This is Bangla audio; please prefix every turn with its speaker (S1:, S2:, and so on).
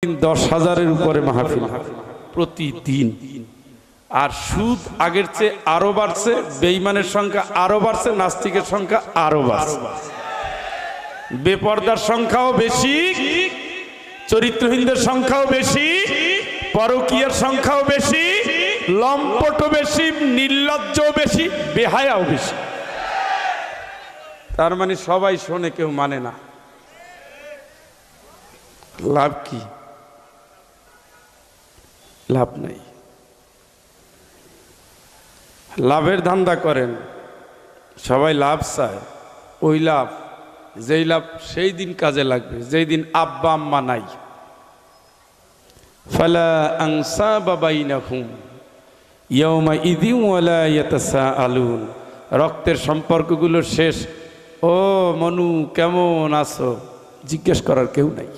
S1: 10,000-এর উপরে মাহফিল প্রতিদিন। আর সুদ আগের চেয়ে আরো বাড়ছে, বেঈমানের সংখ্যা আরো বাড়ছে, নাস্তিকের সংখ্যা আরো বাড়ছে, বেপরদার সংখ্যাও বেশি, চরিত্রহীনদের সংখ্যাও বেশি, পরকীয়ার সংখ্যাও বেশি, লম্পটও বেশি, নির্লজ্জও বেশি, বেহায়াও বেশি। তার মানে সবাই শোনে, কেউ মানে না। লাভ কি? লাভ নাই। লাভের ধান্দা করেন, সবাই লাভ চায়। ওই লাভ, যেই লাভ সেই দিন কাজে লাগবে যেই দিন আব্বা আম্মা নাই। ফালা আনসাবা বাইনাহুম ইয়াওমাইযিন ওয়ালা ইয়াতাসাআলুন। রক্তের সম্পর্কগুলো শেষ। ও মনু, কেমন আছো জিজ্ঞেস করার কেউ নাই।